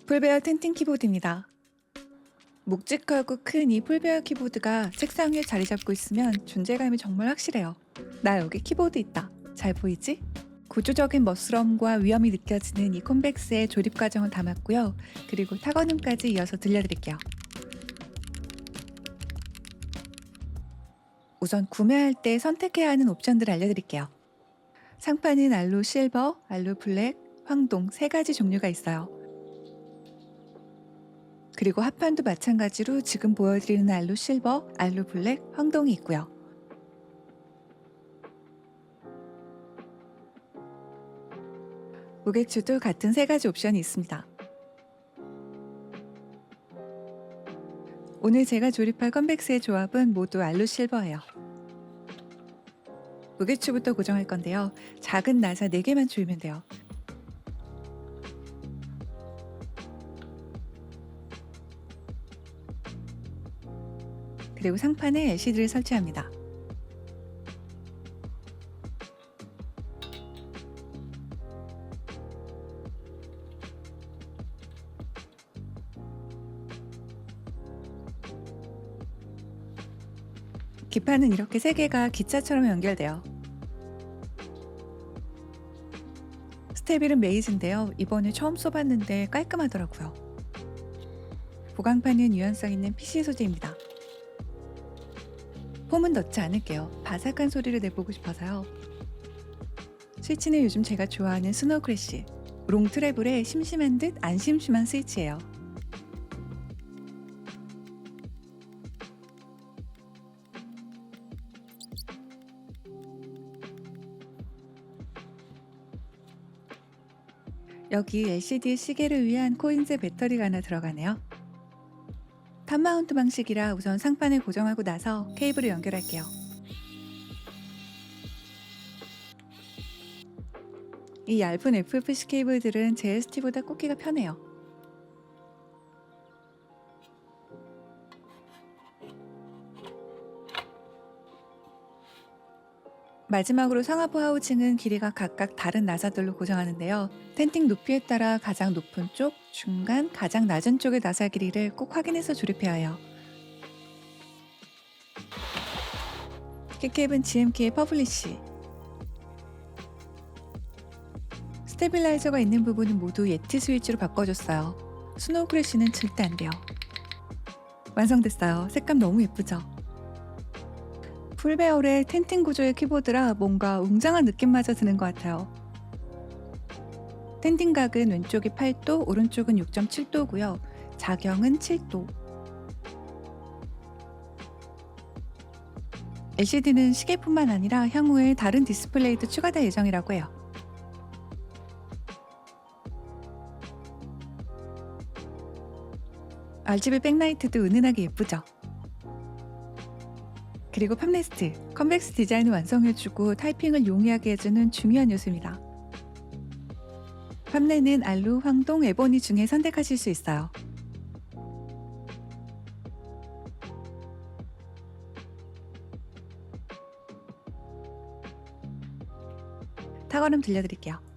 풀베어 텐팅 키보드입니다. 묵직하고 큰 이 풀베어 키보드가 책상 위에 자리 잡고 있으면 존재감이 정말 확실해요. 나 여기 키보드 있다. 잘 보이지? 구조적인 멋스러움과 위험이 느껴지는 이 콤백스의 조립 과정을 담았고요. 그리고 타건음까지 이어서 들려드릴게요. 우선 구매할 때 선택해야 하는 옵션들을 알려드릴게요. 상판은 알로 실버, 알로 블랙, 황동 세 가지 종류가 있어요. 그리고 합판도 마찬가지로 지금 보여드리는 알로 실버, 알로 블랙, 황동이 있고요. 무게추도 같은 세 가지 옵션이 있습니다. 오늘 제가 조립할 컨벡스의 조합은 모두 알로 실버예요. 무게추부터 고정할 건데요. 작은 나사 4개만 조이면 돼요. 그리고 상판에 LCD를 설치합니다. 기판은 이렇게 3개가 기차처럼 연결돼요. 스테빌은 메이즈인데요. 이번에 처음 써봤는데 깔끔하더라고요. 보강판은 유연성 있는 PC 소재입니다. 폼은 넣지 않을게요. 바삭한 소리를 내보고 싶어서요. 스위치는 요즘 제가 좋아하는 스노우 크래쉬. 롱 트래블의 심심한 듯 안 심심한 스위치예요. 여기 LCD 시계를 위한 코인제 배터리가 하나 들어가네요. 탑 마운트 방식이라 우선 상판을 고정하고 나서 케이블을 연결할게요. 이 얇은 FFC 케이블들은 JST보다 꽂기가 편해요. 마지막으로 상하부 하우징은 길이가 각각 다른 나사들로 고정하는데요. 텐팅 높이에 따라 가장 높은 쪽, 중간, 가장 낮은 쪽의 나사 길이를 꼭 확인해서 조립해야 해요. 키캡은 GMK의 퍼블리시. 스테빌라이저가 있는 부분은 모두 예티 스위치로 바꿔줬어요. 스노우 크래쉬는 절대 안 돼요. 완성됐어요. 색감 너무 예쁘죠? 풀배열의 텐팅 구조의 키보드라 뭔가 웅장한 느낌마저 드는 것 같아요. 텐팅 각은 왼쪽이 8도, 오른쪽은 6.7도고요. 자경은 7도. LCD는 시계뿐만 아니라 향후에 다른 디스플레이도 추가될 예정이라고 해요. RGB 백라이트도 은은하게 예쁘죠? 그리고 팜레스트, 컨벡스 디자인을 완성해주고 타이핑을 용이하게 해주는 중요한 요소입니다. 팜레는 알루, 황동, 에보니 중에 선택하실 수 있어요. 타건음 들려드릴게요.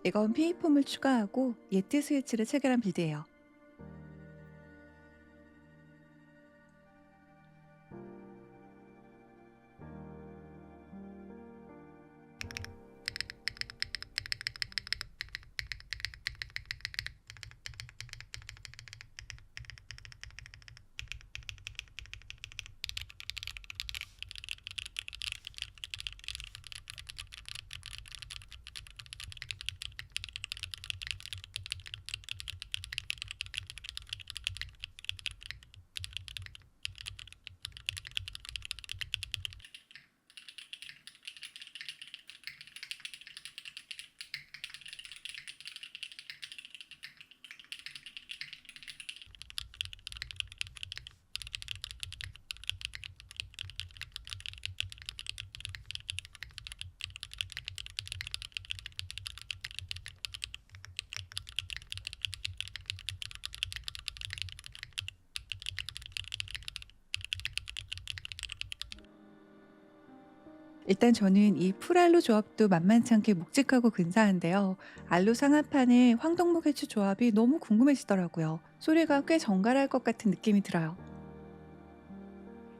이건 피이폼을 추가하고 예트 스위치를 체결한 빌드예요. 일단 저는 이 풀알로 조합도 만만치 않게 묵직하고 근사한데요. 알로 상한판의 황동목 해추 조합이 너무 궁금해지더라고요. 소리가 꽤 정갈할 것 같은 느낌이 들어요.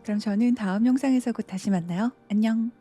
그럼 저는 다음 영상에서 곧 다시 만나요. 안녕.